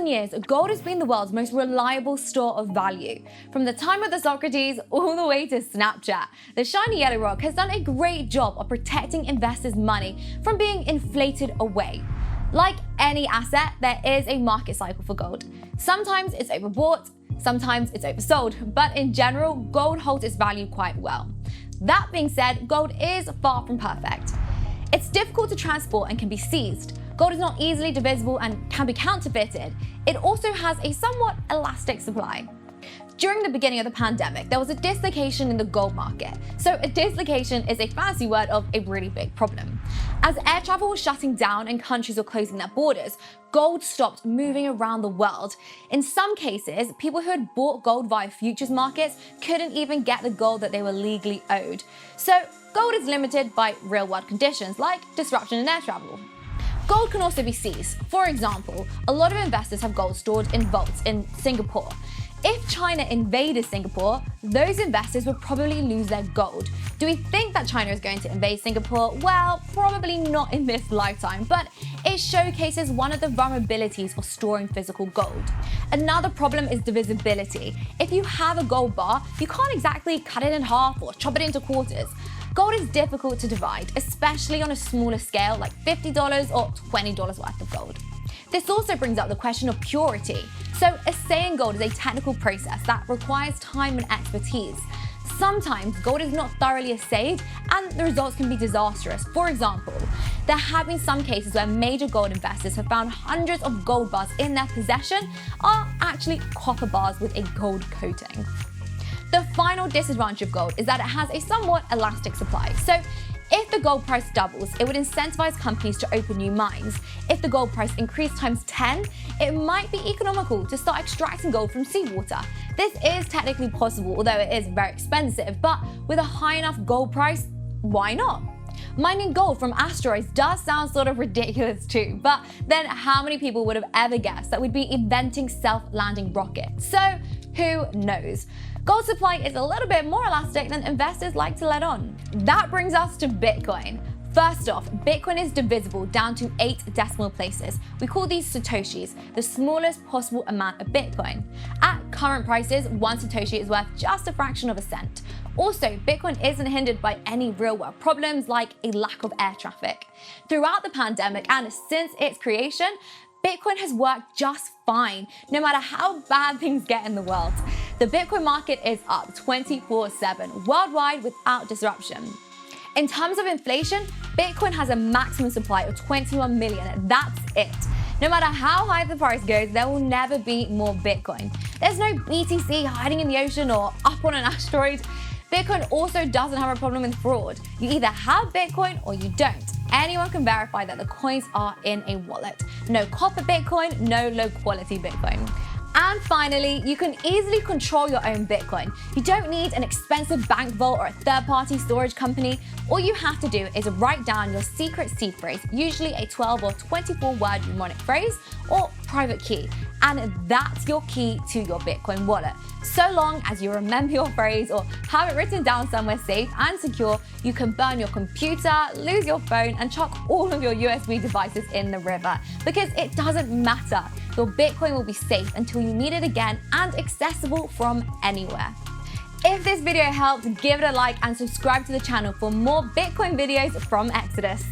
thousand years, gold has been the world's most reliable store of value. From the time of the Socrates all the way to Snapchat, the shiny yellow rock has done a great job of protecting investors' money from being inflated away. Like any asset, there is a market cycle for gold. Sometimes it's overbought, sometimes it's oversold, but in general, gold holds its value quite well. That being said, gold is far from perfect. It's difficult to transport and can be seized. Gold is not easily divisible and can be counterfeited. It also has a somewhat elastic supply. During the beginning of the pandemic, there was a dislocation in the gold market. So a dislocation is a fancy word of a really big problem. As air travel was shutting down and countries were closing their borders, gold stopped moving around the world. In some cases, people who had bought gold via futures markets couldn't even get the gold that they were legally owed. So gold is limited by real-world conditions like disruption in air travel. Gold can also be seized. For example, a lot of investors have gold stored in vaults in Singapore. If China invaded Singapore, those investors would probably lose their gold. Do we think that China is going to invade Singapore? Well, probably not in this lifetime, but it showcases one of the vulnerabilities of storing physical gold. Another problem is divisibility. If you have a gold bar, you can't exactly cut it in half or chop it into quarters. Gold is difficult to divide, especially on a smaller scale like $50 or $20 worth of gold. This also brings up the question of purity. So assaying gold is a technical process that requires time and expertise. Sometimes gold is not thoroughly assayed and the results can be disastrous. For example, there have been some cases where major gold investors have found hundreds of gold bars in their possession are actually copper bars with a gold coating. The final disadvantage of gold is that it has a somewhat elastic supply. So if the gold price doubles, it would incentivize companies to open new mines. If the gold price increased times 10, it might be economical to start extracting gold from seawater. This is technically possible, although it is very expensive, but with a high enough gold price, why not? Mining gold from asteroids does sound sort of ridiculous too, but then how many people would have ever guessed that we'd be inventing self-landing rockets? So who knows? Gold supply is a little bit more elastic than investors like to let on. That brings us to Bitcoin. First off, Bitcoin is divisible down to 8 decimal places. We call these Satoshis, the smallest possible amount of Bitcoin. At current prices, one Satoshi is worth just a fraction of a cent. Also, Bitcoin isn't hindered by any real-world problems like a lack of air traffic. Throughout the pandemic and since its creation, Bitcoin has worked just fine, no matter how bad things get in the world. The Bitcoin market is up 24/7 worldwide without disruption. In terms of inflation, Bitcoin has a maximum supply of 21 million. That's it. No matter how high the price goes, there will never be more Bitcoin. There's no BTC hiding in the ocean or up on an asteroid. Bitcoin also doesn't have a problem with fraud. You either have Bitcoin or you don't. Anyone can verify that the coins are in a wallet. No copper Bitcoin, no low quality Bitcoin. And finally, you can easily control your own Bitcoin. You don't need an expensive bank vault or a third-party storage company. All you have to do is write down your secret seed phrase, usually a 12 or 24-word mnemonic phrase or private key. And that's your key to your Bitcoin wallet. So long as you remember your phrase or have it written down somewhere safe and secure, you can burn your computer, lose your phone, and chuck all of your USB devices in the river. Because it doesn't matter. Your Bitcoin will be safe until you need it again and accessible from anywhere. If this video helped, give it a like and subscribe to the channel for more Bitcoin videos from Exodus.